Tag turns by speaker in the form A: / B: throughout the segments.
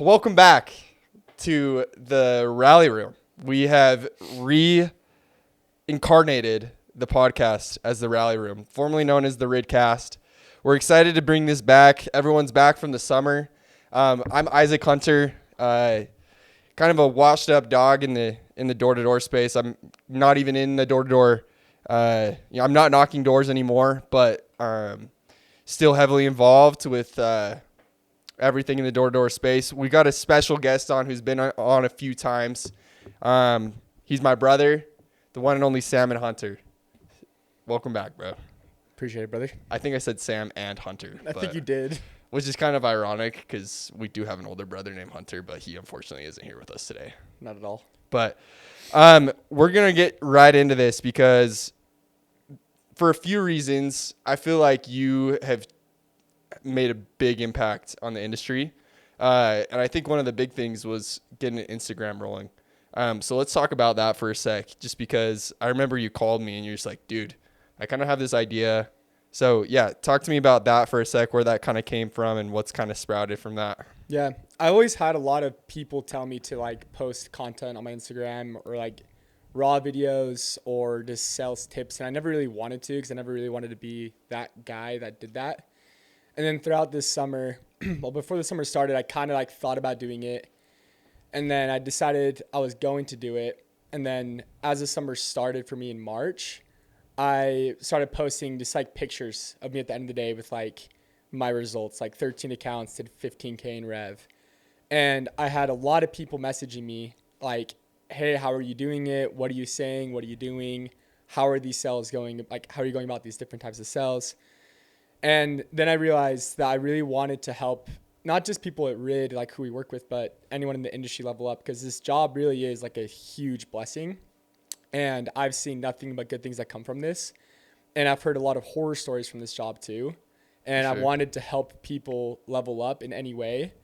A: Welcome back to the Rally Room. We have reincarnated the podcast as the Rally Room, formerly known as the Ridcast. We're excited to bring this back. Everyone's back from the summer. I'm Isaac Hunter, kind of a washed-up dog in the door-to-door space. I'm not even in the door-to-door. I'm not knocking doors anymore, but still heavily involved with everything in the door-to-door space. We got a special guest on who's been on a few times. He's my brother, the one and only Sam and Hunter. Welcome back, bro.
B: Appreciate it, brother.
A: I think I said Sam and Hunter.
B: I think you did.
A: Which is kind of ironic because we do have an older brother named Hunter, but he unfortunately isn't here with us today.
B: Not at all.
A: But we're going to get right into this because for a few reasons, I feel like you have made a big impact on the industry. And I think one of the big things was getting an Instagram rolling. So let's talk about that for a sec, just because I remember you called me and you're just like, dude, I kind of have this idea. So yeah, talk to me about that for a sec, where that kind of came from and what's kind of sprouted from that.
B: Yeah. I always had a lot of people tell me to like post content on my Instagram or like raw videos or just sales tips. And I never really wanted to, because I never really wanted to be that guy that did that. And then throughout this summer, well, before the summer started, I kind of like thought about doing it. And then I decided I was going to do it. And then as the summer started for me in March, I started posting just like pictures of me at the end of the day with like my results, like 13 accounts did 15K in rev. And I had a lot of people messaging me like, hey, how are you doing it? What are you saying? What are you doing? How are these sales going? Like, how are you going about these different types of sales? And then I realized that I really wanted to help not just people at RID, like who we work with, but anyone in the industry level up, because this job really is like a huge blessing. And I've seen nothing but good things that come from this. And I've heard a lot of horror stories from this job too. And
A: Sure.
B: I wanted to help people level up in any way.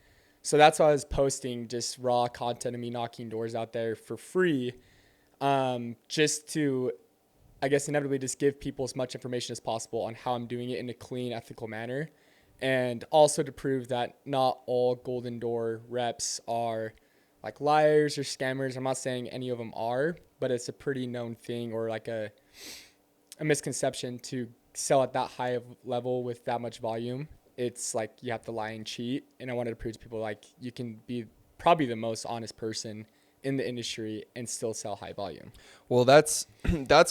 B: So that's why I was posting just raw content of me knocking doors out there for free, just to, I guess, inevitably just give people as much information as possible on how I'm doing it in a clean, ethical manner. And also to prove that not all Golden Door reps are like liars or scammers. I'm not saying any of them are, but it's a pretty known thing, or like a misconception to sell at that high of level with that much volume. It's like you have to lie and cheat. And I wanted to prove to people like you can be probably the most honest person in the industry and still sell high volume.
A: Well, that's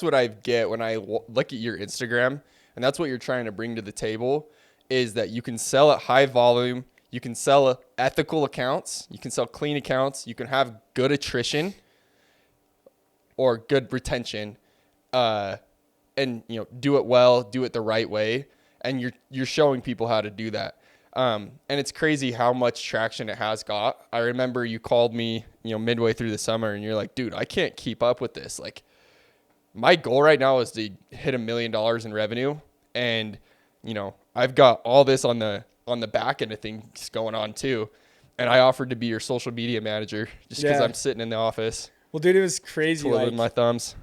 A: what I get when I look at your Instagram, and that's what you're trying to bring to the table, is that you can sell at high volume, you can sell ethical accounts, you can sell clean accounts, you can have good attrition or good retention, and do it well, do it the right way, and you're showing people how to do that. And it's crazy how much traction it has got. I remember you called me, midway through the summer, and you're like, dude, I can't keep up with this. Like, my goal right now is to hit $1 million in revenue. And, I've got all this on the back end of things going on too. And I offered to be your social media manager just because I'm sitting in the office.
B: Well, dude, it was crazy.
A: Twiddling my thumbs.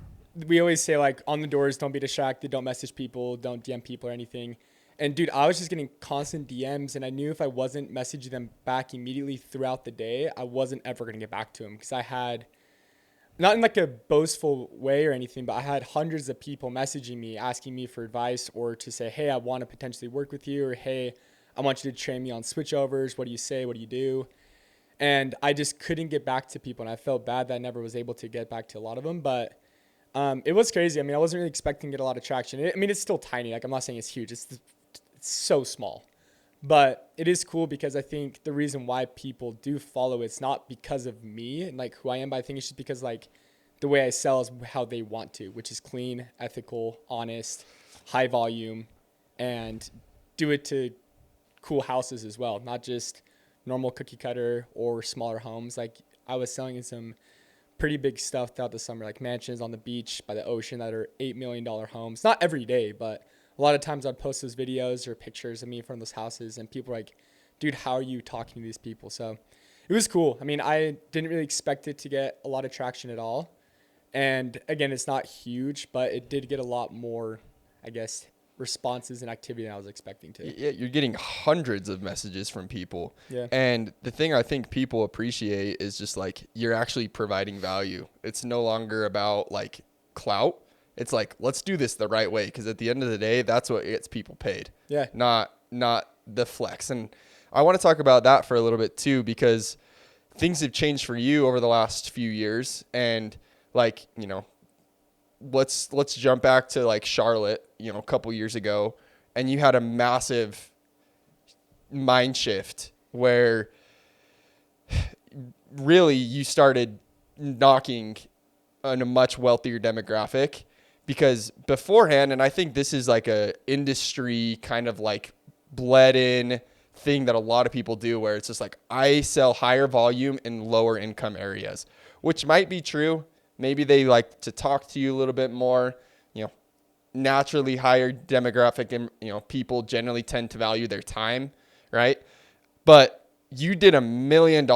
B: We always say like on the doors, don't be distracted, don't message people, don't DM people or anything. And dude, I was just getting constant DMs, and I knew if I wasn't messaging them back immediately throughout the day, I wasn't ever going to get back to them, because I had, not in like a boastful way or anything, but I had hundreds of people messaging me, asking me for advice, or to say, hey, I want to potentially work with you, or hey, I want you to train me on switchovers. What do you say? What do you do? And I just couldn't get back to people, and I felt bad that I never was able to get back to a lot of them. But it was crazy. I mean, I wasn't really expecting to get a lot of traction. It's still tiny. Like, I'm not saying it's huge. It's so small. But it is cool, because I think the reason why people do follow it's not because of me and like who I am, but I think it's just because like the way I sell is how they want to, which is clean, ethical, honest, high volume, and do it to cool houses as well, not just normal cookie cutter or smaller homes. Like, I was selling in some pretty big stuff throughout the summer, like mansions on the beach by the ocean that are $8 million homes. Not every day, but a lot of times I'd post those videos or pictures of me in front of those houses, and people were like, dude, how are you talking to these people? So it was cool. I mean, I didn't really expect it to get a lot of traction at all. And again, it's not huge, but it did get a lot more, I guess, responses and activity than I was expecting to.
A: Yeah, you're getting hundreds of messages from people.
B: Yeah.
A: And the thing I think people appreciate is just like you're actually providing value. It's no longer about like clout. It's like, let's do this the right way, because at the end of the day, that's what gets people paid.
B: Yeah.
A: Not the flex. And I want to talk about that for a little bit too, because things have changed for you over the last few years. And like, you know, let's jump back to like Charlotte, you know, a couple years ago, and you had a massive mind shift where really you started knocking on a much wealthier demographic, because beforehand, and I think this is like a industry kind of like bled in thing that a lot of people do, where it's just like, I sell higher volume in lower income areas, which might be true. Maybe they like to talk to you a little bit more, you know, naturally higher demographic, and, you know, people generally tend to value their time, right? But you did $1 million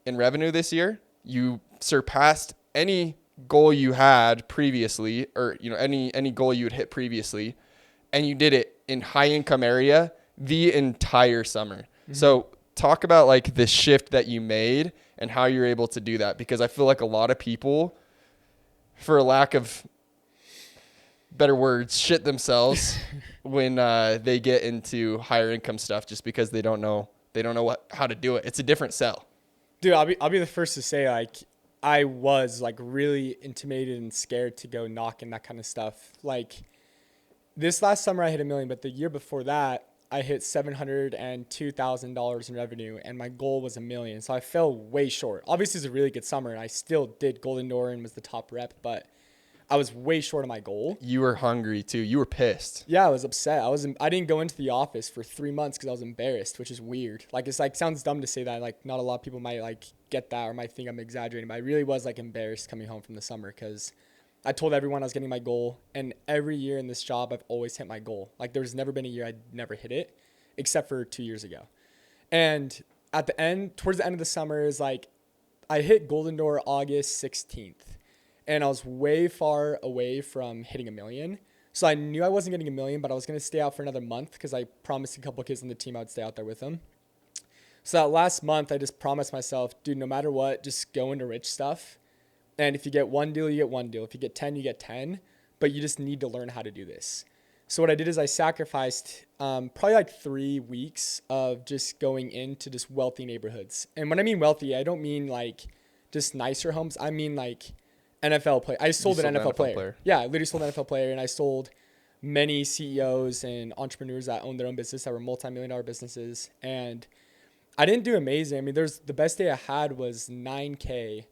A: in revenue this year. You surpassed any goal you had previously, or, you know, any goal you had hit previously, and you did it in high income area the entire summer. Mm-hmm. So talk about like the shift that you made and how you're able to do that, because I feel like a lot of people, for lack of better words, shit themselves when they get into higher income stuff, just because they don't know how to do it. It's a different sell.
B: Dude, I'll be the first to say, like, I was like really intimidated and scared to go knocking that kind of stuff. Like, this last summer I hit $1 million, but the year before that I hit $702,000 in revenue, and my goal was $1 million. So I fell way short. Obviously, it's a really good summer, and I still did Golden Door and was the top rep, but I was way short of my goal.
A: You were hungry too. You were pissed.
B: Yeah, I was upset. I didn't go into the office for 3 months because I was embarrassed, which is weird. Like, it's like, sounds dumb to say that. Like, not a lot of people might like get that or might think I'm exaggerating, but I really was like embarrassed coming home from the summer, because I told everyone I was getting my goal, and every year in this job, I've always hit my goal. Like, there's never been a year I'd never hit it, except for 2 years ago. And at the end, towards the end of the summer, is like, I hit Golden Door August 16th, and I was way far away from hitting $1 million. So I knew I wasn't getting $1 million, but I was going to stay out for another month, because I promised a couple of kids on the team I would stay out there with them. So that last month, I just promised myself, dude, no matter what, just go into rich stuff. And if you get one deal, you get one deal. If you get 10, you get 10. But you just need to learn how to do this. So what I did is I sacrificed probably like 3 weeks of just going into just wealthy neighborhoods. And when I mean wealthy, I don't mean like just nicer homes. I mean like NFL player. I sold an NFL player. Yeah, I literally sold an NFL player, and I sold many CEOs and entrepreneurs that owned their own business that were multi-million-dollar businesses. And I didn't do amazing. I mean, the best day I had was $9K.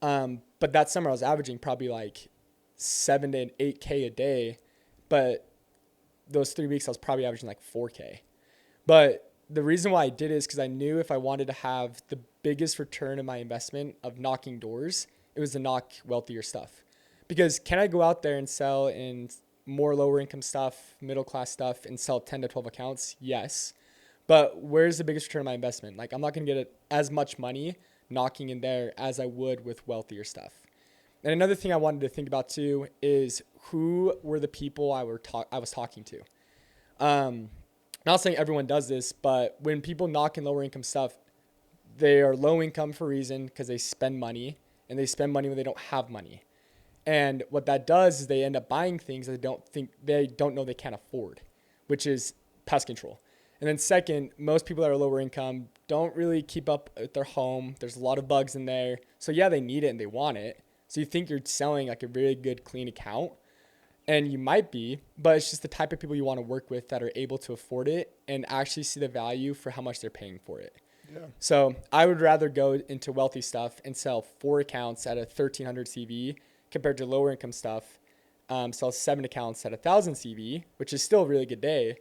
B: But that summer I was averaging probably like 7 to 8K a day. But those 3 weeks I was probably averaging like 4K. But the reason why I did it is because I knew if I wanted to have the biggest return of my investment of knocking doors, it was to knock wealthier stuff. Because can I go out there and sell in more lower income stuff, middle class stuff, and sell 10 to 12 accounts? Yes. But where's the biggest return on my investment? Like, I'm not going to get as much money knocking in there as I would with wealthier stuff. And another thing I wanted to think about too is who were the people I was talking to. Not saying everyone does this, but when people knock in lower income stuff, they are low income for a reason, because they spend money, and they spend money when they don't have money. And what that does is they end up buying things that they don't know they can't afford, which is pest control. And then second, most people that are lower income don't really keep up with their home. There's a lot of bugs in there. So yeah, they need it and they want it. So you think you're selling like a really good, clean account, and you might be, but it's just the type of people you want to work with that are able to afford it and actually see the value for how much they're paying for it. Yeah. So I would rather go into wealthy stuff and sell 4 accounts at a 1,300 CV compared to lower income stuff, sell 7 accounts at 1,000 CV, which is still a really good day,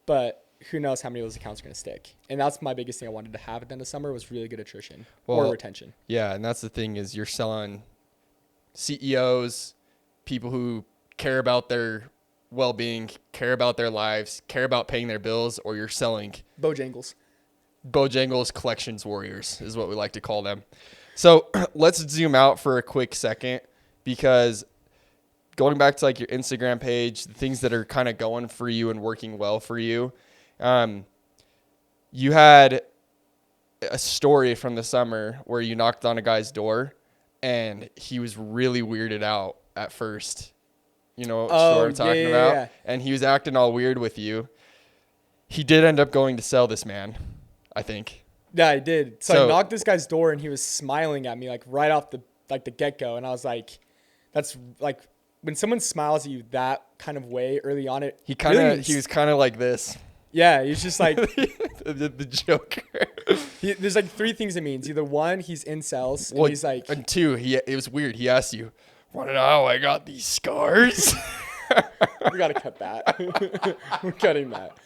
B: but who knows how many of those accounts are going to stick. And that's my biggest thing I wanted to have at the end of summer was really good attrition or retention.
A: Yeah, and that's the thing is you're selling CEOs, people who care about their well-being, care about their lives, care about paying their bills, or you're selling
B: Bojangles
A: collections warriors is what we like to call them. So let's zoom out for a quick second, because going back to like your Instagram page, the things that are kind of going for you and working well for you. You had a story from the summer where you knocked on a guy's door and he was really weirded out at first. You know what story I'm talking about?
B: Yeah.
A: And he was acting all weird with you. He did end up going to sell this man, I think.
B: Yeah, I did. So I knocked this guy's door and he was smiling at me like right off the get-go. And I was like, that's like when someone smiles at you that kind of way early on,
A: he was kind of like this.
B: Yeah, he's just like
A: the Joker.
B: There's like three things it means. Either one, he's incels, and he's like,
A: and two, it was weird. He asked you, "Want to know how I got these scars?"
B: We gotta cut that. We're cutting that.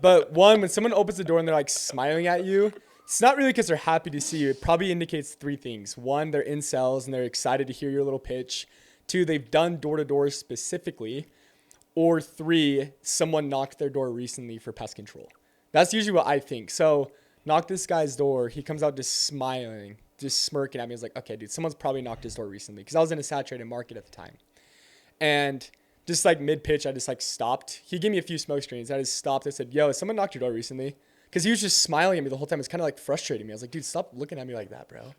B: But one, when someone opens the door and they're like smiling at you, it's not really because they're happy to see you. It probably indicates three things. One, they're incels and they're excited to hear your little pitch. Two, they've done door-to-door specifically. Or three, someone knocked their door recently for pest control. That's usually what I think. So knock this guy's door. He comes out just smiling, just smirking at me. I was like, okay, dude, someone's probably knocked his door recently. Because I was in a saturated market at the time. And just like mid-pitch, I just like stopped. He gave me a few smoke screens. I just stopped. I said, yo, has someone knocked your door recently? Because he was just smiling at me the whole time. It's kind of like frustrating me. I was like, dude, stop looking at me like that, bro.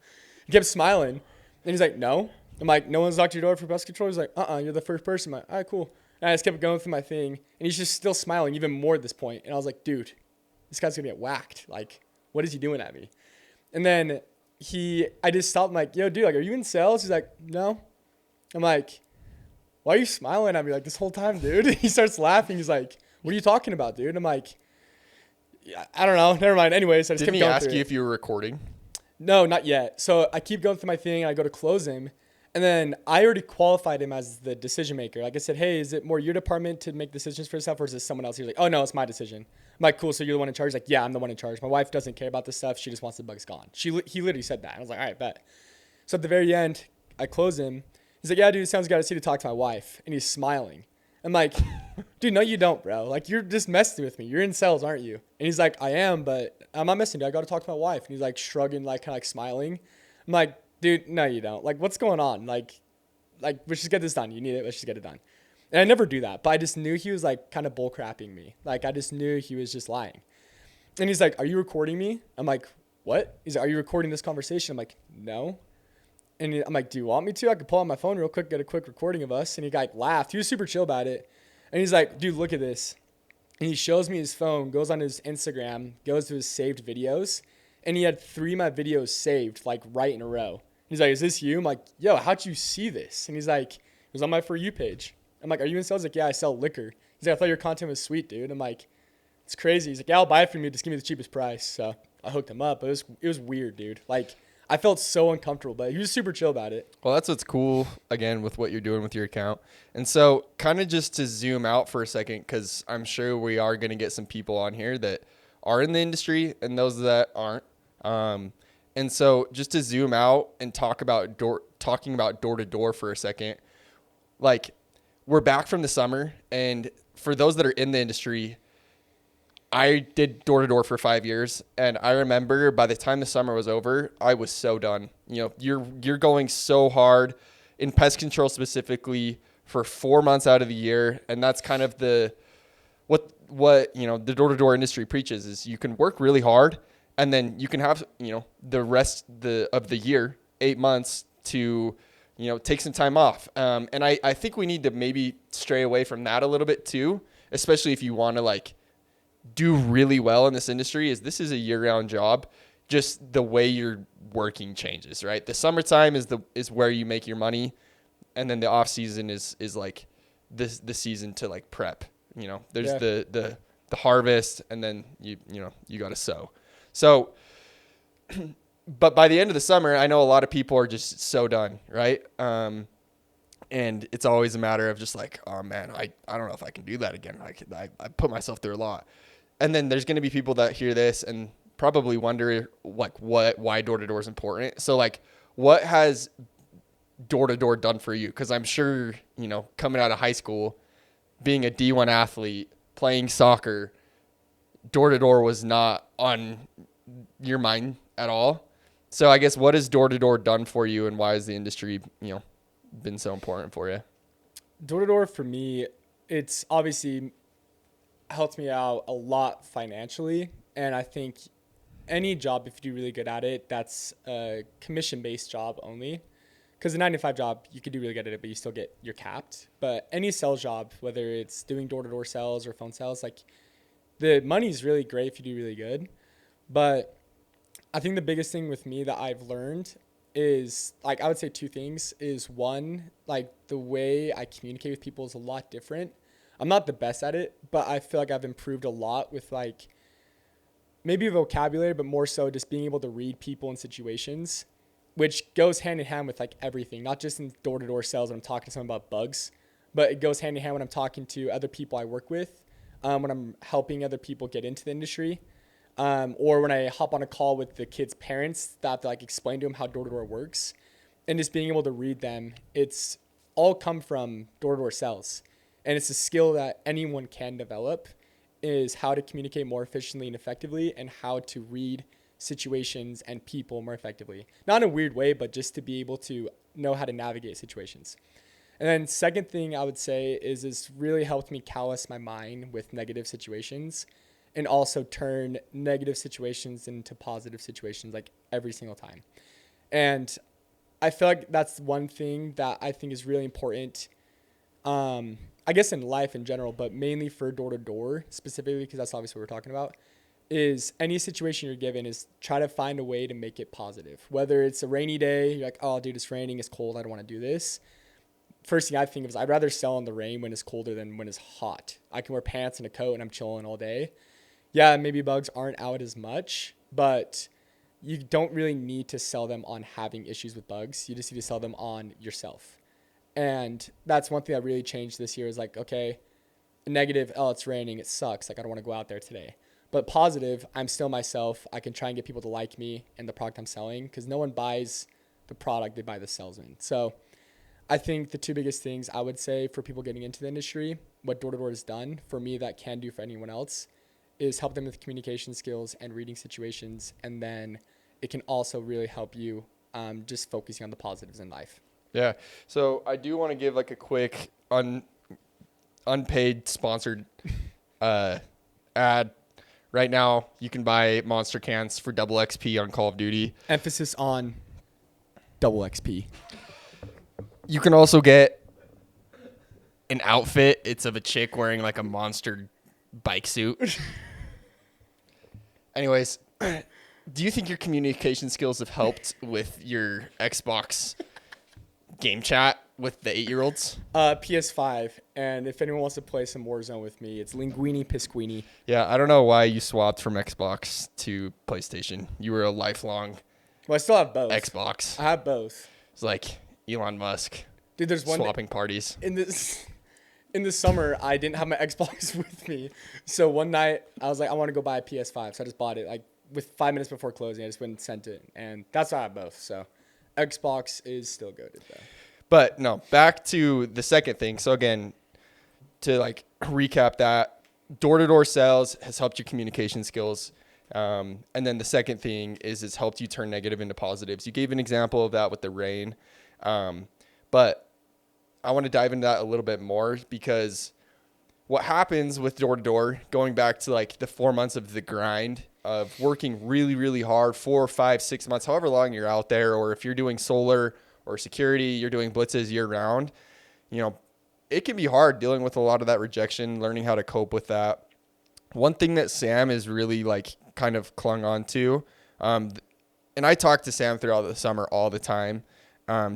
B: He kept smiling. And he's like, no. I'm like, no one's knocked your door for pest control? He's like, you're the first person. I'm like, all right, cool. And I just kept going through my thing. And he's just still smiling even more at this point. And I was like, dude, this guy's going to get whacked. Like, what is he doing at me? And then I just stopped. I'm like, yo, dude, like, are you in sales? He's like, no. I'm like, why are you smiling at me like this whole time, dude? He starts laughing. He's like, what are you talking about, dude? I'm like, yeah, I don't know. Never mind. Anyways, I just
A: Didn't
B: kept going
A: he ask
B: through
A: you
B: it.
A: if you were recording?
B: No, not yet. So I keep going through my thing and I go to close him. And then I already qualified him as the decision maker. Like I said, hey, is it more your department to make decisions for yourself or is it someone else? He's like, oh, no, it's my decision. I'm like, cool. So you're the one in charge? He's like, yeah, I'm the one in charge. My wife doesn't care about this stuff. She just wants the bugs gone. He literally said that. I was like, all right, bet. So at the very end, I close him. He's like, yeah, dude, it sounds good. I just need to talk to my wife. And he's smiling. I'm like, dude, no, you don't, bro. Like, you're just messing with me. You're in sales, aren't you? And he's like, I am, but I'm not messing with you. I got to talk to my wife. And he's like shrugging, like kind of like smiling. I'm like, dude, no, you don't. Like, what's going on? Like, let's just get this done. You need it. Let's just get it done. And I never do that, but I just knew he was like kind of bull crapping me. Like, I just knew he was just lying. And he's like, are you recording me? I'm like, what? He's like, are you recording this conversation? I'm like, no. And I'm like, do you want me to? I could pull out my phone real quick, get a quick recording of us. And he like laughed. He was super chill about it. And he's like, dude, look at this. And he shows me his phone, goes on his Instagram, goes to his saved videos. And he had 3 of my videos saved, like right in a row. He's like, is this you? I'm like, yo, how'd you see this? And he's like, it was on my For You page. I'm like, are you in sales? He's like, yeah, I sell liquor. He's like, I thought your content was sweet, dude. I'm like, it's crazy. He's like, yeah, I'll buy it from you. Just give me the cheapest price. So I hooked him up. But it was weird, dude. Like, I felt so uncomfortable, but he was super chill about it.
A: Well, that's what's cool, again, with what you're doing with your account. And so kind of just to zoom out for a second, because I'm sure we are going to get some people on here that are in the industry and those that aren't. And so just to zoom out and talking about door-to-door for a second, like we're back from the summer. And for those that are in the industry, I did door-to-door for 5 years, and I remember by the time the summer was over, I was so done. You know, you're going so hard in pest control specifically for 4 months out of the year, and that's kind of what you know the door-to-door industry preaches is you can work really hard, and then you can have the rest of the year, 8 months to take some time off. And I think we need to maybe stray away from that a little bit too, especially if you want to do really well in this industry. This is a year-round job. Just the way you're working changes, right? The summertime is where you make your money, and then the off season is like the season to prep. There's the harvest, and then you got to sow. So, but by the end of the summer, I know a lot of people are just so done, right? And it's always a matter of just like, oh man, I don't know if I can do that again. I put myself through a lot. And then there's going to be people that hear this and probably wonder why door-to-door is important. So what has door-to-door done for you? Because I'm sure, coming out of high school, being a D1 athlete, playing soccer, door-to-door was not on your mind at all. So I guess what has door-to-door done for you, and why has the industry, been so important for you?
B: Door to door for me, it's obviously helped me out a lot financially. And I think any job, if you do really good at it, that's a commission based job only. Because a 9 to 5 job, you could do really good at it, but you still you're capped. But any sales job, whether it's doing door to door sales or phone sales, like the money's really great if you do really good. But I think the biggest thing with me that I've learned is like, I would say two things is one, like the way I communicate with people is a lot different. I'm not the best at it, but I feel like I've improved a lot with like maybe vocabulary, but more so just being able to read people and situations, which goes hand in hand with like everything, not just in door to door sales when I'm talking to someone about bugs, but it goes hand in hand when I'm talking to other people I work with, when I'm helping other people get into the industry, or when I hop on a call with the kids' parents that I have to like explain to them how door to door works, and just being able to read them. It's all come from door to door sales, and it's a skill that anyone can develop. Is how to communicate more efficiently and effectively, and how to read situations and people more effectively. Not in a weird way, but just to be able to know how to navigate situations. And then second thing I would say is it's really helped me callous my mind with negative situations and also turn negative situations into positive situations like every single time. And I feel like that's one thing that I think is really important. I guess in life in general, but mainly for door to door specifically, because that's obviously what we're talking about, is any situation you're given is try to find a way to make it positive. Whether it's a rainy day, you're like, oh, dude, it's raining, it's cold, I don't want to do this. First thing I think of is I'd rather sell in the rain when it's colder than when it's hot. I can wear pants and a coat and I'm chilling all day. Yeah, maybe bugs aren't out as much, but you don't really need to sell them on having issues with bugs. You just need to sell them on yourself. And that's one thing that really changed this year is like, okay, negative, oh, it's raining, it sucks. Like, I don't want to go out there today. But positive, I'm still myself. I can try and get people to like me and the product I'm selling because no one buys the product, they buy the salesman. So I think the two biggest things I would say for people getting into the industry, what door to door has done for me that can do for anyone else, is help them with communication skills and reading situations. And then it can also really help you just focusing on the positives in life.
A: Yeah. So I do want to give like a quick unpaid sponsored ad. Right now, you can buy monster cans for double XP on Call of Duty.
B: Emphasis on double XP.
A: You can also get an outfit. It's of a chick wearing like a monster bike suit. Anyways, do you think your communication skills have helped with your Xbox game chat with the 8-year-olds?
B: PS5, and if anyone wants to play some Warzone with me, it's Linguini Pisquini.
A: Yeah, I don't know why you swapped from Xbox to PlayStation. You were a lifelong
B: Well, I still have both.
A: Xbox.
B: I have both.
A: It's like Elon Musk.
B: Dude, there's one
A: swapping parties.
B: in the summer. I didn't have my Xbox with me, so one night I was like, I want to go buy a PS5, so I just bought it like with 5 minutes before closing. I just went and sent it, and that's why I have both. So Xbox is still goated though.
A: But no, back to the second thing. So again, to like recap that, door-to-door sales has helped your communication skills. And then the second thing is it's helped you turn negative into positives. You gave an example of that with the rain. But I want to dive into that a little bit more because what happens with door-to-door, going back to like the 4 months of the grind of working really, really hard, 4, 5, 6 months, however long you're out there, or if you're doing solar or security, you're doing blitzes year round, you know, it can be hard dealing with a lot of that rejection, learning how to cope with that. One thing that Sam is really like kind of clung on to, and I talk to Sam throughout the summer all the time,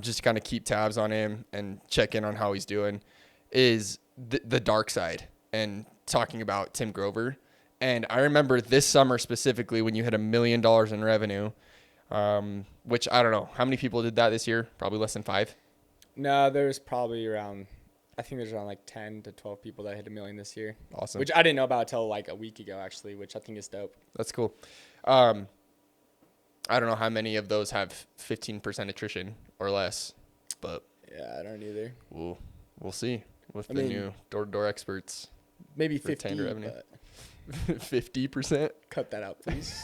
A: just to kind of keep tabs on him and check in on how he's doing, is the dark side and talking about Tim Grover. And I remember this summer specifically when you hit $1 million in revenue, which I don't know. How many people did that this year? Probably less than 5.
B: No, there's probably around, I think there's around like 10 to 12 people that hit $1 million this year.
A: Awesome.
B: Which I didn't know about until like a week ago, actually, which I think is dope.
A: That's cool. I don't know how many of those have 15% attrition or less, but
B: yeah, I don't either.
A: We'll see with the new door-to-door experts.
B: Maybe 50
A: revenue. 50%.
B: Cut that out, please.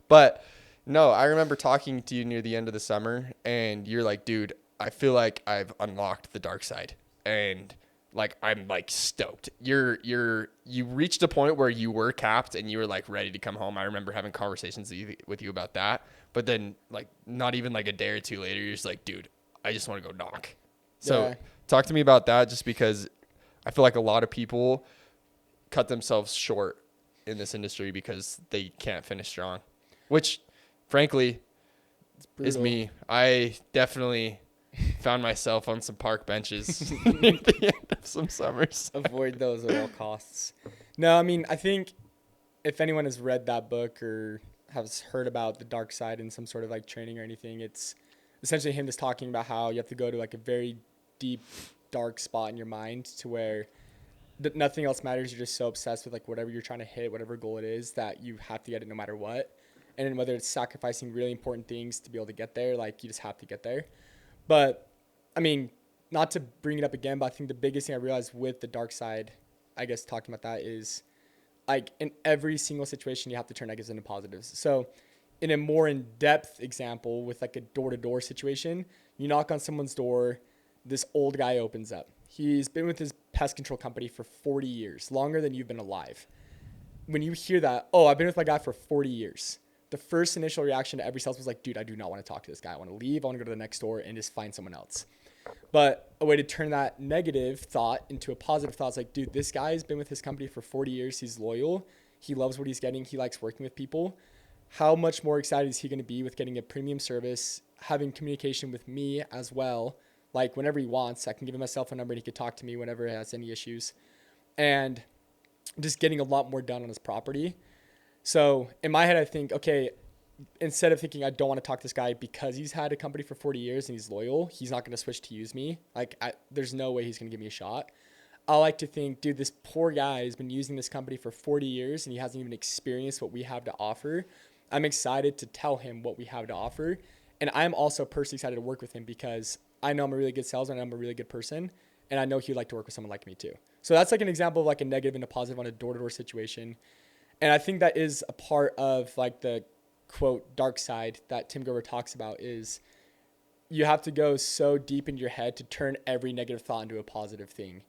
A: But no, I remember talking to you near the end of the summer, and you're like, dude, I feel like I've unlocked the dark side. and like I'm like stoked. You reached a point where you were capped and you were like ready to come home. I remember having conversations with you about that, but then like not even like a day or two later, you're just like, dude, I just want to go knock. So
B: Yeah.
A: talk to me about that, just because I feel like a lot of people cut themselves short in this industry because they can't finish strong, which frankly is me. I definitely found myself on some park benches near the end of some summers.
B: Avoid those at all costs. No, I mean, I think if anyone has read that book or has heard about the dark side in some sort of like training or anything, it's essentially him just talking about how you have to go to like a very deep, dark spot in your mind to where nothing else matters. You're just so obsessed with like whatever you're trying to hit, whatever goal it is, that you have to get it no matter what. And then whether it's sacrificing really important things to be able to get there, like you just have to get there. But I mean, not to bring it up again, but I think the biggest thing I realized with the dark side, I guess talking about that, is like in every single situation you have to turn negatives into positives. So in a more in-depth example with like a door-to-door situation, you knock on someone's door, this old guy opens up. He's been with his pest control company for 40 years, longer than you've been alive. When you hear that, oh, I've been with my guy for 40 years, the first initial reaction to every salesman was like, dude, I do not want to talk to this guy. I want to leave. I want to go to the next door and just find someone else. But a way to turn that negative thought into a positive thought is like, dude, this guy's been with his company for 40 years. He's loyal. He loves what he's getting. He likes working with people. How much more excited is he going to be with getting a premium service, having communication with me as well? Like whenever he wants, I can give him my cell phone number and he could talk to me whenever he has any issues, and just getting a lot more done on his property. So in my head, I think, okay, instead of thinking I don't want to talk to this guy because he's had a company for 40 years and he's loyal, he's not going to switch to use me. Like there's no way he's going to give me a shot. I like to think, dude, this poor guy has been using this company for 40 years and he hasn't even experienced what we have to offer. I'm excited to tell him what we have to offer. And I'm also personally excited to work with him because I know I'm a really good salesman and I'm a really good person. And I know he'd like to work with someone like me too. So that's like an example of like a negative and a positive on a door-to-door situation. And I think that is a part of like the quote dark side that Tim Grover talks about, is you have to go so deep into your head to turn every negative thought into a positive thing.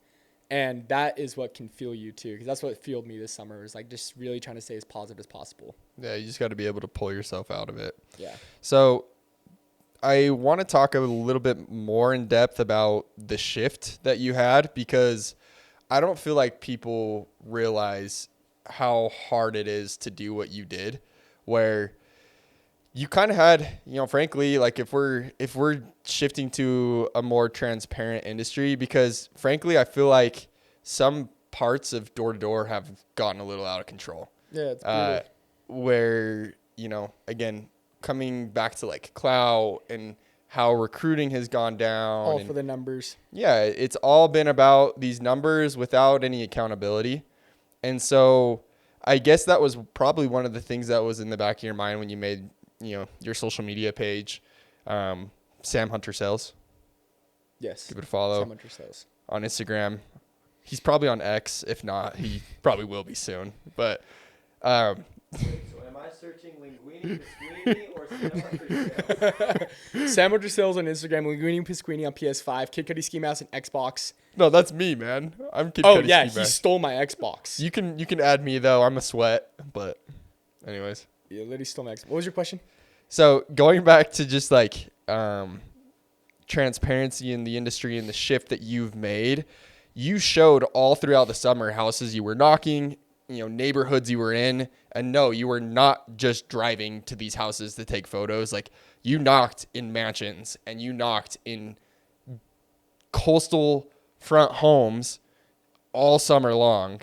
B: And that is what can fuel you too, because that's what fueled me this summer, was like just really trying to stay as positive as possible.
A: Yeah, you just got to be able to pull yourself out of it.
B: Yeah.
A: So I want to talk a little bit more in depth about the shift that you had, because I don't feel like people realize how hard it is to do what you did, where you kind of had, frankly, like if we're shifting to a more transparent industry, because frankly, I feel like some parts of door to door have gotten a little out of control.
B: Yeah, it's brutal.
A: Where, again, coming back to like clout and how recruiting has gone down.
B: All for the numbers.
A: Yeah, it's all been about these numbers without any accountability. And so I guess that was probably one of the things that was in the back of your mind when you made, your social media page, Sam Hunter Sales.
B: Yes.
A: Give it a follow.
B: Sam Hunter Sales.
A: On Instagram. He's probably on X. If not, he probably will be soon. But
C: So am I searching Linguini Pasquini or Sam Hunter Sales?
B: Sam Hunter Sales on Instagram, Linguini Pasquini on PS5, Kid Cudi Ski Mask on Xbox.
A: no, that's me, man. I'm Kid
B: Oh
A: Cudi
B: yeah,
A: Ski
B: he
A: Mask.
B: stole my Xbox.
A: You can add me though. I'm a sweat. But anyways.
B: Yeah, literally stole my Xbox. What was your question?
A: So going back to just like transparency in the industry and the shift that you've made, you showed all throughout the summer houses you were knocking, neighborhoods you were in. And no, you were not just driving to these houses to take photos. Like you knocked in mansions and you knocked in coastal front homes all summer long.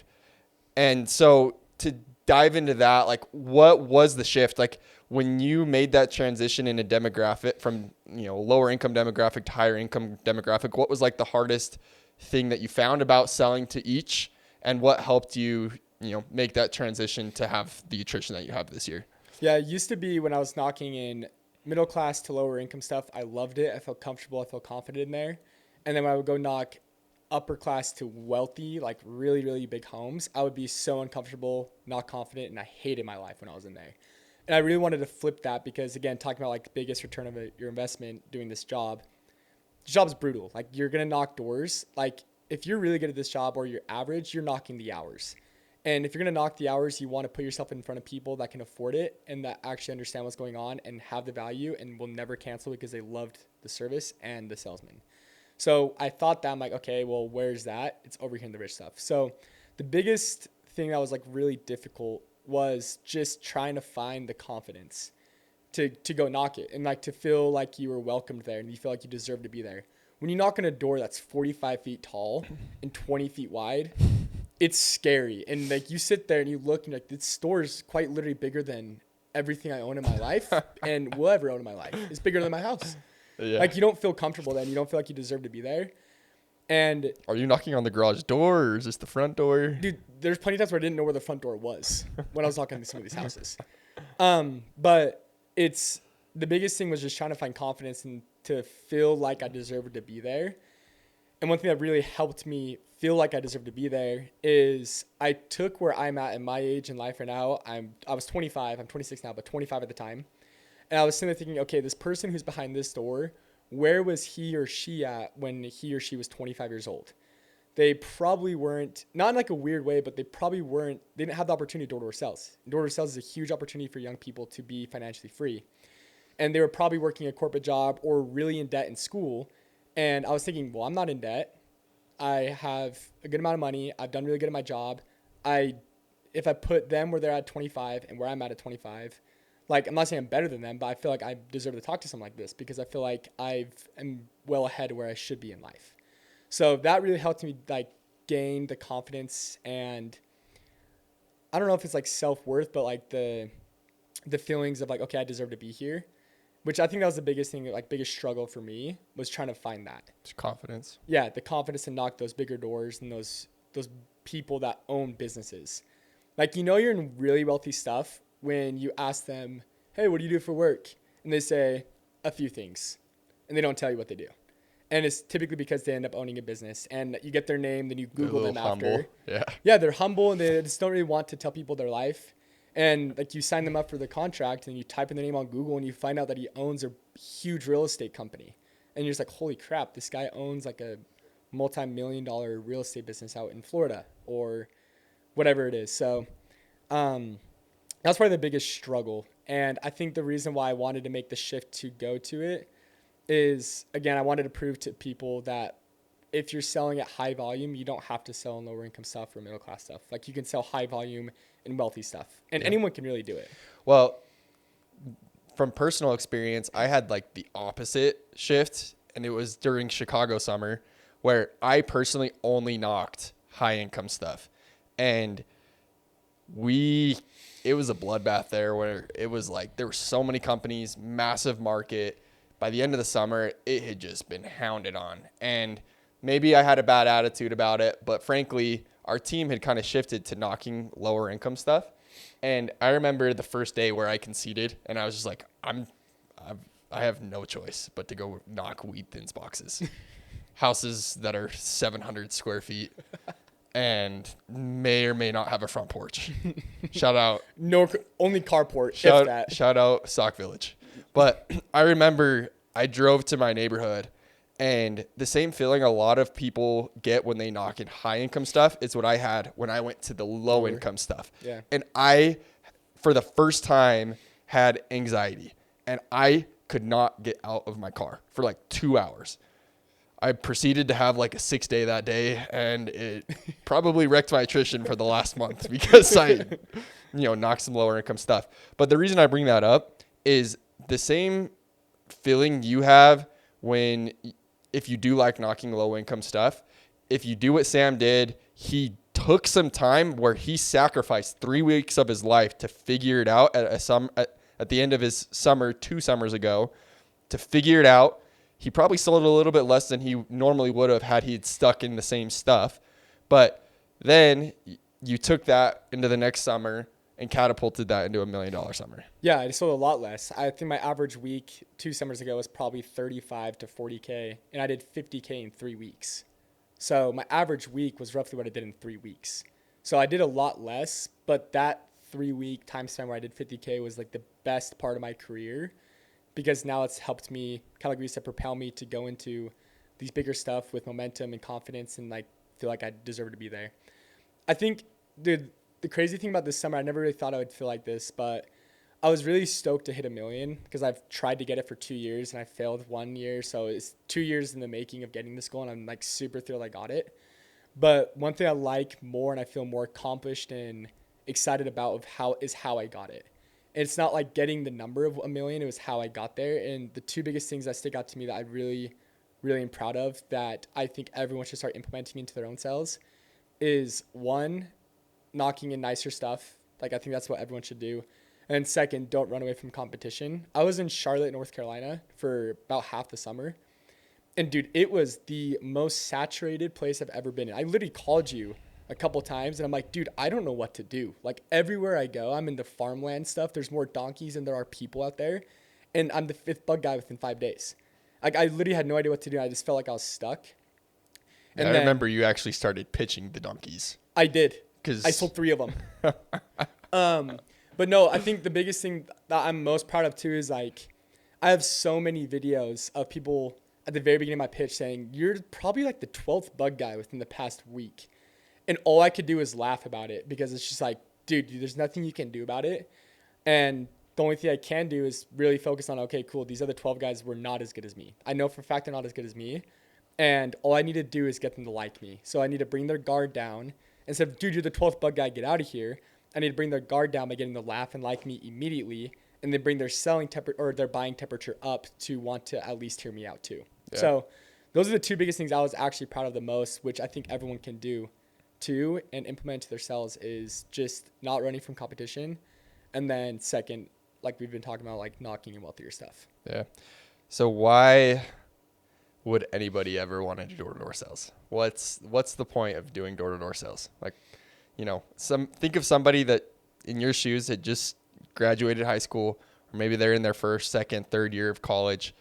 A: And so to dive into that, like what was the shift? Like when you made that transition in a demographic from, lower income demographic to higher income demographic, what was like the hardest thing that you found about selling to each, and what helped you, make that transition to have the attrition that you have this year?
B: Yeah, it used to be when I was knocking in middle class to lower income stuff, I loved it. I felt comfortable. I felt confident in there. And then when I would go knock upper class to wealthy, like really, really big homes, I would be so uncomfortable, not confident, and I hated my life when I was in there. And I really wanted to flip that because, again, talking about like the biggest return of your investment doing this job, the job's brutal. Like, you're going to knock doors. Like, if you're really good at this job or you're average, you're knocking the hours. And if you're going to knock the hours, you want to put yourself in front of people that can afford it and that actually understand what's going on and have the value and will never cancel because they loved the service and the salesman. So I thought that, I'm like, okay, well, where's that? It's over here in the rich stuff. So the biggest thing that was like really difficult was just trying to find the confidence to go knock it and like to feel like you were welcomed there and you feel like you deserve to be there. When you knock on a door that's 45 feet tall and 20 feet wide, it's scary. And like you sit there and you look and like this store is quite literally bigger than everything I own in my life and will ever own in my life. It's bigger than my house.
A: Yeah.
B: Like you don't feel comfortable then. You don't feel like you deserve to be there. And
A: Are you knocking on the garage door or is this the front door?
B: dude, there's plenty of times where I didn't know where the front door was when I was knocking on some of these houses. But it's the biggest thing was just trying to find confidence and to feel like I deserved to be there. And one thing that really helped me feel like I deserve to be there is I took where I'm at in my age in life right now. I was 25. I'm 26 now, but 25 at the time. And I was sitting there thinking, okay, this person who's behind this door, where was he or she at when he or she was 25 years old? They probably weren't, not in like a weird way, but they didn't have the opportunity to door-to-door sales. Door-to-door sales is a huge opportunity for young people to be financially free. And they were probably working a corporate job or really in debt in school. And I was thinking, well, I'm not in debt. I have a good amount of money. I've done really good at my job. If I put them where they're at 25 and where I'm at 25, like, I'm not saying I'm better than them, but I feel like I deserve to talk to someone like this because I feel like I'm well ahead where I should be in life. So that really helped me like gain the confidence and I don't know if it's like self-worth, but like the feelings of like, okay, I deserve to be here, which I think that was the biggest thing, like biggest struggle for me was trying to find that.
A: It's confidence.
B: Yeah. The confidence to knock those bigger doors and those people that own businesses. Like, you're in really wealthy stuff when you ask them, hey, what do you do for work? And they say a few things and they don't tell you what they do. And it's typically because they end up owning a business and you get their name, then you Google them after.
A: Humble. Yeah.
B: Yeah, they're humble and they just don't really want to tell people their life. And like you sign them up for the contract and you type in their name on Google and you find out that he owns a huge real estate company. And you're just like, holy crap, this guy owns like a multi-million-dollar real estate business out in Florida or whatever it is. So that's probably the biggest struggle. And I think the reason why I wanted to make the shift to go to it is, again, I wanted to prove to people that if you're selling at high volume, you don't have to sell in lower income stuff or middle class stuff. Like you can sell high volume and wealthy stuff and anyone can really do it.
A: Well, from personal experience, I had like the opposite shift and it was during Chicago summer where I personally only knocked high income stuff. And it was a bloodbath there where it was like, there were so many companies, massive market. By the end of the summer, it had just been hounded on. And maybe I had a bad attitude about it, but frankly, our team had kind of shifted to knocking lower income stuff. And I remember the first day where I conceded and I was just like, I have no choice but to go knock weed thins boxes. Houses that are 700 square feet and may or may not have a front porch. Shout out.
B: No, only carport.
A: Shout out Sock Village. But I remember I drove to my neighborhood and the same feeling a lot of people get when they knock in high income stuff is what I had when I went to the low income stuff.
B: Yeah.
A: And I, for the first time, had anxiety and I could not get out of my car for like 2 hours. I proceeded to have like a 6-day that day and it probably wrecked my attrition for the last month because I, knocked some lower income stuff. But the reason I bring that up is the same feeling you have if you do like knocking low income stuff. If you do what Sam did, he took some time where he sacrificed 3 weeks of his life to figure it out at the end of his summer, 2 summers ago, to figure it out. He probably sold a little bit less than he normally would have had he'd stuck in the same stuff. But then you took that into the next summer and catapulted that into $1 million summer.
B: Yeah, I sold a lot less. I think my average week 2 summers ago was probably 35 to 40K, and I did 50K in 3 weeks. So my average week was roughly what I did in 3 weeks. So I did a lot less, but that 3-week time span where I did 50K was like the best part of my career because now it's helped me, kind of like we said, propel me to go into these bigger stuff with momentum and confidence, and like feel like I deserve to be there. I think, dude, the crazy thing about this summer, I never really thought I would feel like this, but I was really stoked to hit 1 million because I've tried to get it for 2 years and I failed 1 year. So it's 2 years in the making of getting this goal, and I'm like super thrilled I got it. But one thing I like more and I feel more accomplished and excited about of how I got it. And it's not like getting the number of 1 million, it was how I got there. And the two biggest things that stick out to me that I really, really am proud of that I think everyone should start implementing into their own selves is one, knocking in nicer stuff. Like I think that's what everyone should do. And then second, don't run away from competition. I was in Charlotte, North Carolina for about half the summer. And dude, it was the most saturated place I've ever been in. I literally called you a couple times and I'm like, dude, I don't know what to do. Like everywhere I go, I'm in the farmland stuff. There's more donkeys than there are people out there. And I'm the 5th bug guy within 5 days. Like I literally had no idea what to do. I just felt like I was stuck.
A: And I remember you actually started pitching the donkeys.
B: I did.
A: 'Cause
B: I sold 3 of them. But no, I think the biggest thing that I'm most proud of too is like, I have so many videos of people at the very beginning of my pitch saying, you're probably like the 12th bug guy within the past week. And all I could do is laugh about it because it's just like, dude, there's nothing you can do about it. And the only thing I can do is really focus on, okay, cool, these other 12 guys were not as good as me. I know for a fact they're not as good as me. And all I need to do is get them to like me. So I need to bring their guard down. Instead of, dude, you're the 12th bug guy, get out of here. I need to bring their guard down by getting them to laugh and like me immediately, and then bring their their buying temperature up to want to at least hear me out too. Yeah. So those are the two biggest things I was actually proud of the most, which I think everyone can do too and implement to themselves, is just not running from competition. And then second, like we've been talking about, like knocking in wealthier stuff. Yeah.
A: So why would anybody ever want to do door-to-door sales? What's the point of doing door-to-door sales? Like, you know, think of somebody that in your shoes had just graduated high school, or maybe they're in their first, second, third year of college.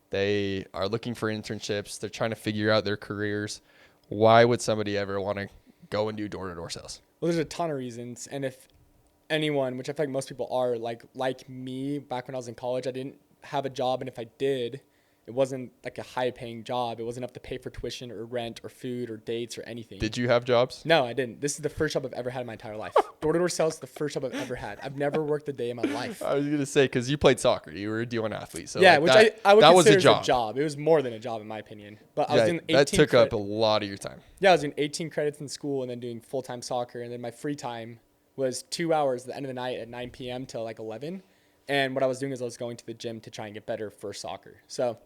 A: They are looking for internships. They're trying to figure out their careers. Why would somebody ever want to go and do door-to-door sales?
B: Well, there's a ton of reasons. And if anyone, which I feel like most people are, like me back when I was in college, I didn't have a job. And if I did, it wasn't like a high-paying job. It wasn't enough to pay for tuition or rent or food or dates or anything.
A: Did you have jobs?
B: No, I didn't. This is the first job I've ever had in my entire life. Door-to-door sales is the first job I've ever had. I've never worked a day in my life.
A: I was going to say, because you played soccer. You were a D1 athlete. So
B: yeah,
A: like
B: which
A: that,
B: I would
A: that
B: consider
A: was
B: a job. It was more than a job, in my opinion. But I was doing 18
A: that took up a lot of your time.
B: Yeah, I was doing 18 credits in school and then doing full-time soccer. And then my free time was 2 hours at the end of the night at 9 p.m. till like 11. And what I was doing is I was going to the gym to try and get better for soccer. So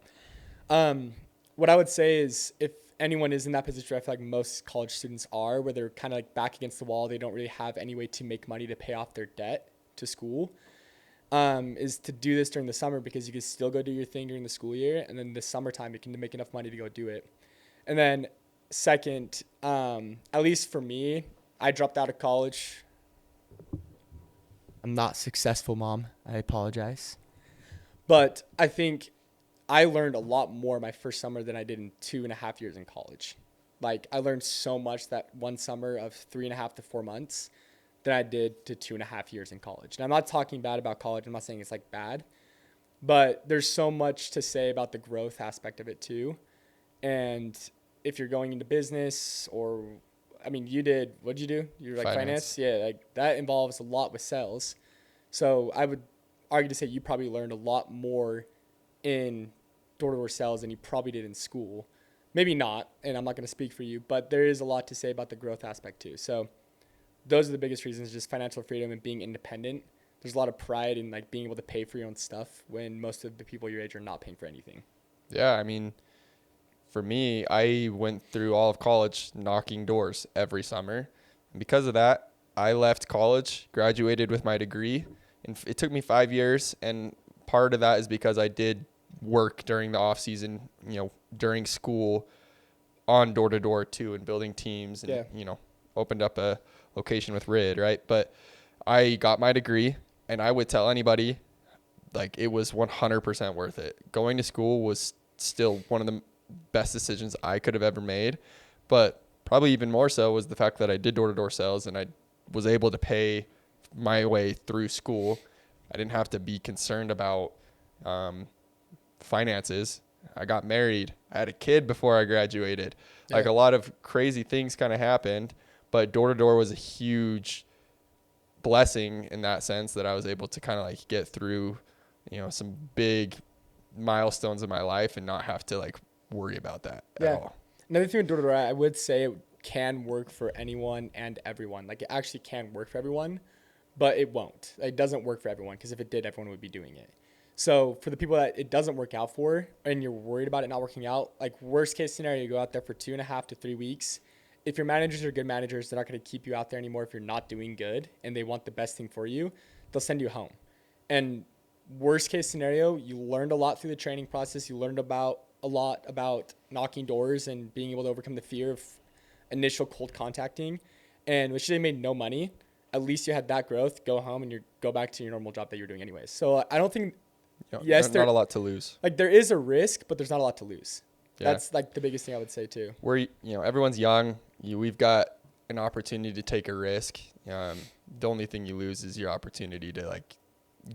B: what I would say is, if anyone is in that position, I feel like most college students are, where they're kind of like back against the wall, they don't really have any way to make money to pay off their debt to school, is to do this during the summer, because you can still go do your thing during the school year. And then the summertime, you can make enough money to go do it. And then second, at least for me, I dropped out of college. I'm not successful, Mom. I apologize. But I think I learned a lot more my first summer than I did in 2.5 years in college. Like, I learned so much that one summer of 3.5 to 4 months than I did to 2.5 years in college. And I'm not talking bad about college. I'm not saying it's like bad, but there's so much to say about the growth aspect of it too. And if you're going into business, or, I mean, what'd you do? You were like finance? Yeah, like that involves a lot with sales. So I would argue to say you probably learned a lot more in door-to-door sales than you probably did in school. Maybe not, and I'm not going to speak for you, but there is a lot to say about the growth aspect too. So those are the biggest reasons, just financial freedom and being independent. There's a lot of pride in like being able to pay for your own stuff when most of the people your age are not paying for anything.
A: Yeah, I mean, for me, I went through all of college knocking doors every summer. And because of that, I left college, graduated with my degree, and it took me 5 years. And part of that is because I did work during the off season, during school, on door-to-door too, and building teams, and, opened up a location with RID, right? But I got my degree, and I would tell anybody, like, it was 100% worth it. Going to school was still one of the best decisions I could have ever made, but probably even more so was the fact that I did door-to-door sales, and I was able to pay my way through school. I didn't have to be concerned about finances. I got married. I had a kid before I graduated. Like
B: Yeah.
A: a lot of crazy things kind of happened, but door to door was a huge blessing in that sense that I was able to kind of like get through, some big milestones in my life and not have to like worry about that at all.
B: Another thing with door to door, I would say it can work for anyone and everyone. Like, it actually can work for everyone, but it won't. It doesn't work for everyone, because if it did, everyone would be doing it. So for the people that it doesn't work out for and you're worried about it not working out, like, worst case scenario, you go out there for 2.5 to 3 weeks. If your managers are good managers, they're not going to keep you out there anymore if you're not doing good and they want the best thing for you. They'll send you home. And worst case scenario, you learned a lot through the training process. You learned a lot about knocking doors and being able to overcome the fear of initial cold contacting. And which they made no money. At least you had that growth. Go home and you go back to your normal job that you're doing anyways. So I don't think,
A: Not a lot to lose.
B: like, there is a risk, but there's not a lot to lose.
A: Yeah.
B: That's like the biggest thing I would say too.
A: Everyone's young. We've got an opportunity to take a risk. The only thing you lose is your opportunity to like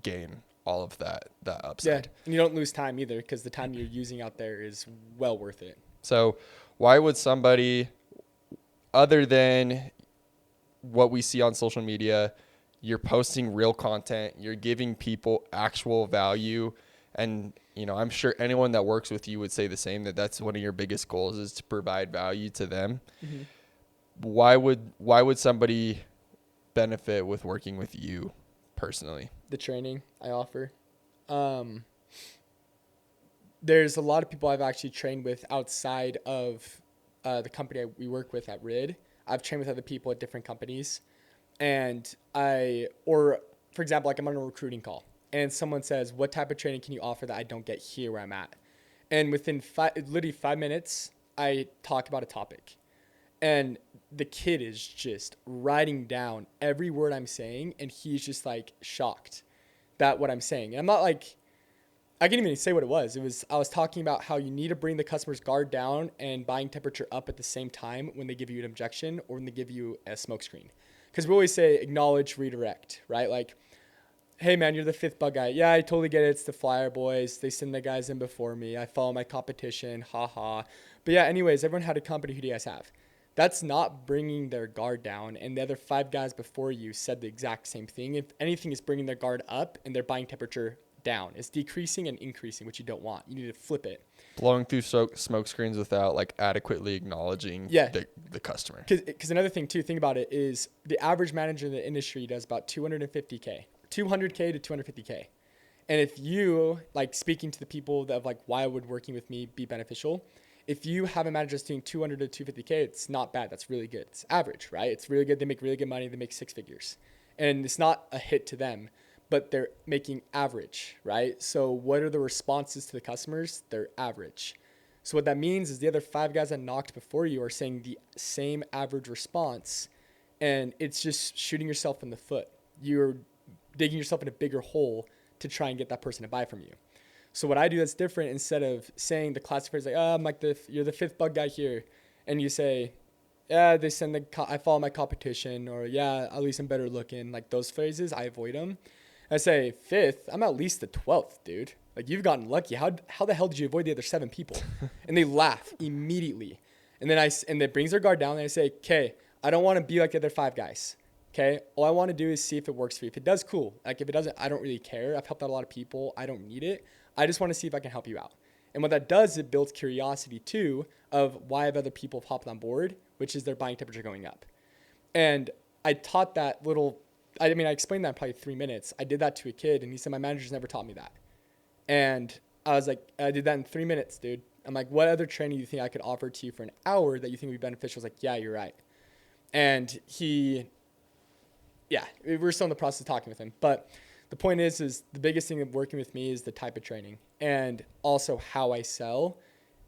A: gain all of that upside.
B: Yeah, and you don't lose time either, because the time you're using out there is well worth it.
A: So why would somebody, other than what we see on social media, you're posting real content, you're giving people actual value, and I'm sure anyone that works with you would say the same, that that's one of your biggest goals, is to provide value to them.
B: Mm-hmm.
A: Why would somebody benefit with working with you personally?
B: The training I offer. There's a lot of people I've actually trained with outside of the company we work with at RID. I've trained with other people at different companies. And for example, like, I'm on a recruiting call and someone says, what type of training can you offer that I don't get here where I'm at? And within literally 5 minutes, I talk about a topic. And the kid is just writing down every word I'm saying, and he's just like shocked that what I'm saying. And I'm not like, I can't even say what it was. I was talking about how you need to bring the customer's guard down and buying temperature up at the same time when they give you an objection or when they give you a smoke screen. Because we always say acknowledge, redirect, right? Like, hey man, you're the fifth bug guy. Yeah, I totally get it. It's the Flyer boys. They send the guys in before me. I follow my competition. Ha ha. But yeah, anyways, everyone had a company. Who do you guys have? That's not bringing their guard down. And the other 5 guys before you said the exact same thing. If anything, is bringing their guard up and their buying temperature down. It's decreasing and increasing, which you don't want. You need to flip it.
A: Blowing through smoke screens without like adequately acknowledging the customer.
B: Because another thing too, think about it, is the average manager in the industry does about 200K to 250K. And if you, like, speaking to the people that, like, why would working with me be beneficial? If you have a manager that's doing 200 to 250K, it's not bad. That's really good. It's average, right? It's really good. They make really good money. They make 6 figures. And it's not a hit to them, but they're making average, right? So what are the responses to the customers? They're average. So what that means is the other 5 guys that knocked before you are saying the same average response, and it's just shooting yourself in the foot. You're digging yourself in a bigger hole to try and get that person to buy from you. So what I do that's different, instead of saying the classic phrase like, I'm like you're the 5th bug guy here, and you say, yeah, they send I follow my competition, or yeah, at least I'm better looking. Like, those phrases, I avoid them. I say, 5th, I'm at least the 12th, dude. Like, you've gotten lucky. How the hell did you avoid the other 7 people? And they laugh immediately. And then it brings their guard down, and I say, okay, I don't want to be like the other 5 guys. Okay, all I want to do is see if it works for you. If it does, cool. Like, if it doesn't, I don't really care. I've helped out a lot of people. I don't need it. I just want to see if I can help you out. And what that does is it builds curiosity too of why have other people hopped on board, which is their buying temperature going up. And I taught that I explained that in probably 3 minutes. I did that to a kid, and he said, my manager's never taught me that. And I was like, I did that in 3 minutes, dude. I'm like, what other training do you think I could offer to you for an hour that you think would be beneficial? I was like, yeah, you're right. And we're still in the process of talking with him. But the point is the biggest thing of working with me is the type of training and also how I sell.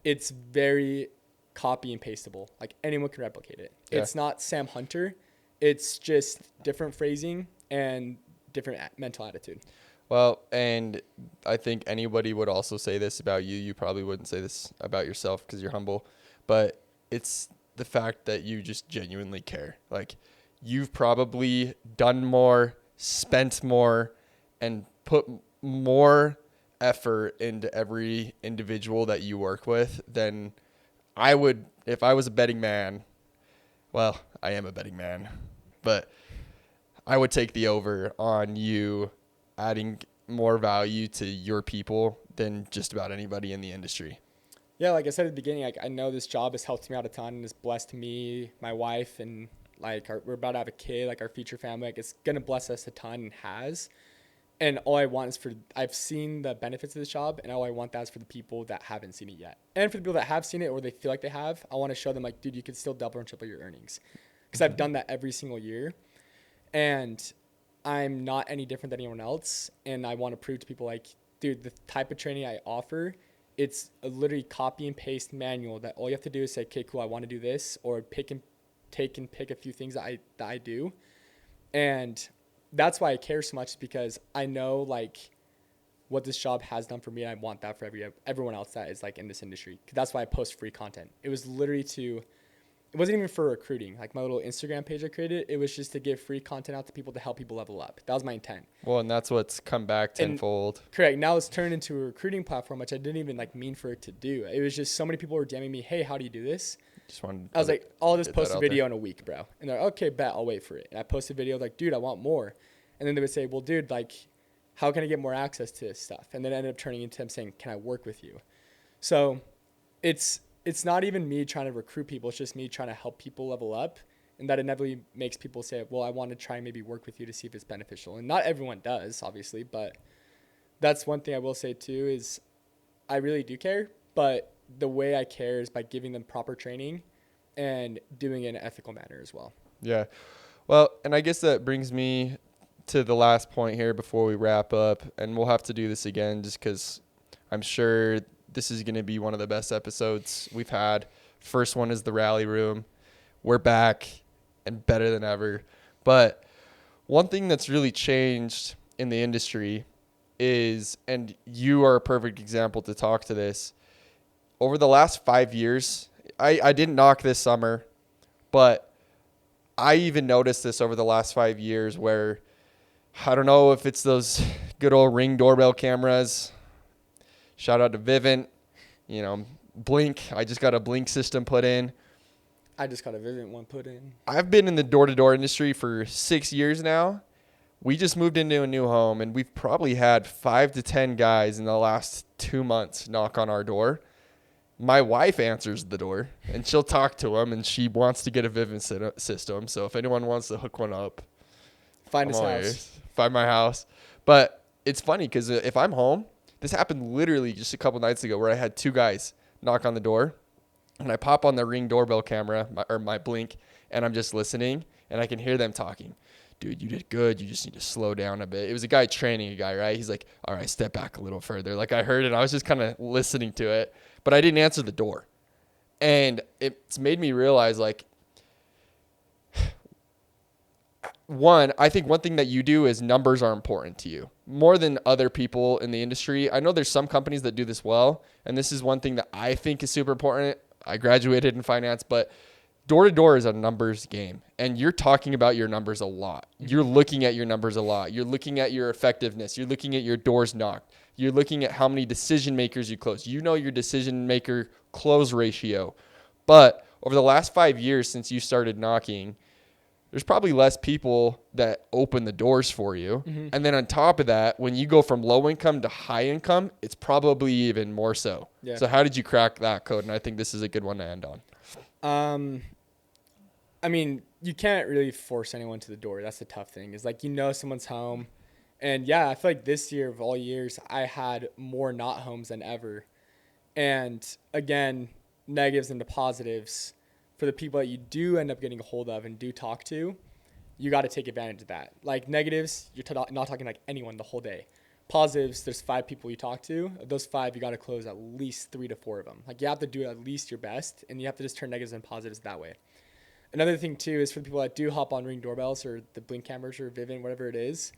B: It's very copy and pastable. Like, anyone can replicate it. Yeah. It's not Sam Hunter. It's just different phrasing and different mental attitude.
A: Well, and I think anybody would also say this about you. You probably wouldn't say this about yourself because you're humble, but it's the fact that you just genuinely care. Like, you've probably done more, spent more, and put more effort into every individual that you work with, then I would, if I was a betting man, well, I am a betting man, but I would take the over on you adding more value to your people than just about anybody in the industry.
B: Yeah, like I said at the beginning, like I know this job has helped me out a ton and has blessed me, my wife, and like we're about to have a kid, like our future family. Like it's gonna bless us a ton and has. And all I want is I've seen the benefits of this job, and all I want that is for the people that haven't seen it yet. And for the people that have seen it or they feel like they have, I want to show them like, dude, you can still double and triple your earnings. Because I've done that every single year. And I'm not any different than anyone else. And I want to prove to people like, dude, the type of training I offer, it's a literally copy and paste manual that all you have to do is say, okay, cool, I want to do this, or pick a few things that I do. And that's why I care so much, because I know like what this job has done for me, and I want that for everyone else that is like in this industry. Cause that's why I post free content. It was literally it wasn't even for recruiting. Like my little Instagram page I created, it was just to give free content out to people to help people level up. That was my intent.
A: Well, and that's what's come back tenfold.
B: Correct. Now it's turned into a recruiting platform, which I didn't even like mean for it to do. It was just so many people were DMing me, hey, how do you do this? I was like, I'll just post a video in a week, bro. And they're like, okay, bet, I'll wait for it. And I posted a video like, dude, I want more. And then they would say, well, dude, like, how can I get more access to this stuff? And then it ended up turning into them saying, can I work with you? So it's not even me trying to recruit people. It's just me trying to help people level up. And that inevitably makes people say, well, I want to try and maybe work with you to see if it's beneficial. And not everyone does, obviously. But that's one thing I will say, too, is I really do care. But the way I care is by giving them proper training and doing it in an ethical manner as well.
A: Yeah. Well, and I guess that brings me to the last point here before we wrap up. And we'll have to do this again just because I'm sure this is going to be one of the best episodes we've had. First one is the rally room. We're back and better than ever. But one thing that's really changed in the industry is, and you are a perfect example to talk to this, over the last 5 years, I didn't knock this summer, but I even noticed this over the last 5 years where, I don't know if it's those good old Ring doorbell cameras. Shout out to Vivint, Blink. I just got a Blink system put in.
B: I just got a Vivint one put in.
A: I've been in the door-to-door industry for 6 years now. We just moved into a new home, and we've probably had 5 to 10 guys in the last 2 months knock on our door. My wife answers the door, and she'll talk to them, and she wants to get a Vivint system. So if anyone wants to hook one up,
B: find his house.
A: Find my house. But it's funny because if I'm home, this happened literally just a couple nights ago where I had 2 guys knock on the door, and I pop on the Ring doorbell camera, my Blink, and I'm just listening, and I can hear them talking. Dude, you did good. You just need to slow down a bit. It was a guy training a guy, right? He's like, all right, step back a little further. Like I heard it. I was just kind of listening to it, but I didn't answer the door. And it's made me realize, like, I think one thing that you do is numbers are important to you more than other people in the industry. I know there's some companies that do this well, and this is one thing that I think is super important. I graduated in finance, but door-to-door is a numbers game, and you're talking about your numbers a lot. You're looking at your numbers a lot. You're looking at your effectiveness. You're looking at your doors knocked. You're looking at how many decision makers you close. You know your decision maker close ratio. But over the last 5 years since you started knocking, there's probably less people that open the doors for you. Mm-hmm. And then on top of that, when you go from low income to high income, it's probably even more so. Yeah. So how did you crack that code? And I think this is a good one to end on.
B: I mean, you can't really force anyone to the door. That's the tough thing. Is like, someone's home. And yeah, I feel like this year of all years, I had more not homes than ever. And again, negatives into positives. For the people that you do end up getting a hold of and do talk to, you got to take advantage of that. Like negatives, you're not talking like anyone the whole day. Positives, there's 5 people you talk to. Of those 5, you got to close at least 3 to 4 of them. Like you have to do at least your best, and you have to just turn negatives and positives that way. Another thing too is for the people that do hop on Ring doorbells or the Blink cameras or Vivint, whatever it is,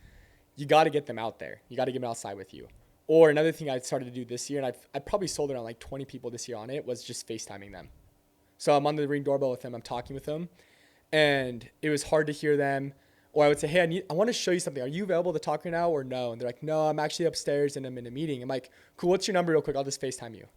B: you got to get them out there. You got to get them outside with you. Or another thing I started to do this year, and I probably sold around like 20 people this year on it, was just FaceTiming them. So I'm on the Ring doorbell with them. I'm talking with them, and it was hard to hear them, Or I would say, hey, I want to show you something. Are you available to talk right now or no? And they're like, no, I'm actually upstairs and I'm in a meeting. I'm like, cool, what's your number real quick? I'll just FaceTime you.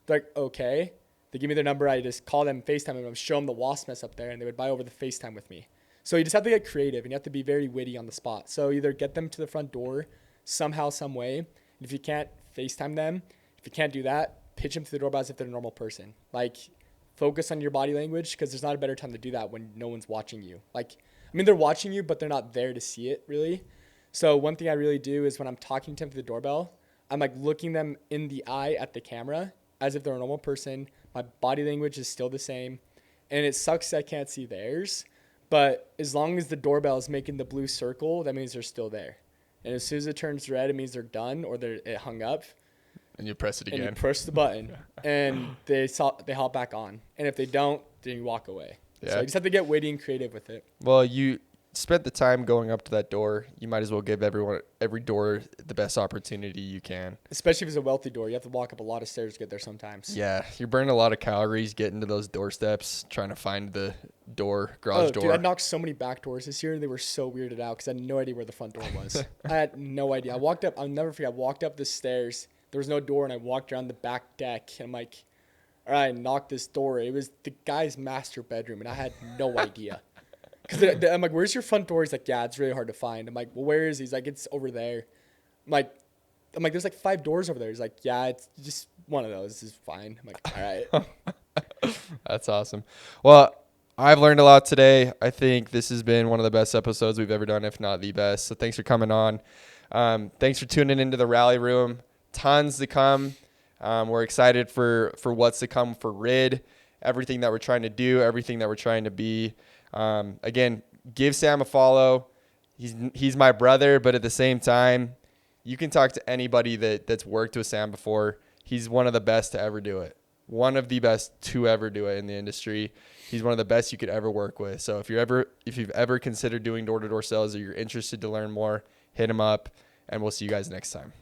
B: They're like, okay. They give me their number. I just call them, FaceTime them, and show them the wasp nest up there, and they would buy over the FaceTime with me. So you just have to get creative, and you have to be very witty on the spot. So either get them to the front door somehow, some way. And if you can't, FaceTime them. If you can't do that, pitch them through the doorbell as if they're a normal person. Like, focus on your body language, because there's not a better time to do that when no one's watching you. Like, I mean, they're watching you, but they're not there to see it, really. So one thing I really do is when I'm talking to them through the doorbell, I'm like looking them in the eye at the camera as if they're a normal person. My body language is still the same. And it sucks that I can't see theirs. But as long as the doorbell is making the blue circle, that means they're still there. And as soon as it turns red, it means they're done or it hung up.
A: And you press it again.
B: And you push the button, and they hop back on. And if they don't, then you walk away.
A: Yeah.
B: So you just have to get witty and creative with it.
A: Well, you spent the time going up to that door. You might as well give every door the best opportunity you can.
B: Especially if it's a wealthy door. You have to walk up a lot of stairs to get there sometimes.
A: Yeah, you're burning a lot of calories getting to those doorsteps, trying to find the garage door.
B: Dude, I knocked so many back doors this year. They were so weirded out because I had no idea where the front door was. I had no idea. I'll never forget. I walked up the stairs. There was no door, and I walked around the back deck. And I'm like, all right, I knocked this door. It was the guy's master bedroom, and I had no idea. Because I'm like, where's your front door? He's like, yeah, it's really hard to find. I'm like, well, where is he? He's like, it's over there. I'm like, there's like 5 doors over there. He's like, yeah, it's just one of those. This is fine. I'm like, all right.
A: That's awesome. Well, I've learned a lot today. I think this has been one of the best episodes we've ever done, if not the best. So thanks for coming on. Thanks for tuning into the Rally Room. Tons to come. We're excited for what's to come for RID, everything that we're trying to do, everything that we're trying to be. Again, give Sam a follow. He's my brother, but at the same time, you can talk to anybody that's worked with Sam before. He's one of the best to ever do it. One of the best to ever do it in the industry. He's one of the best you could ever work with. So if you've ever considered doing door-to-door sales or you're interested to learn more, hit him up, and we'll see you guys next time.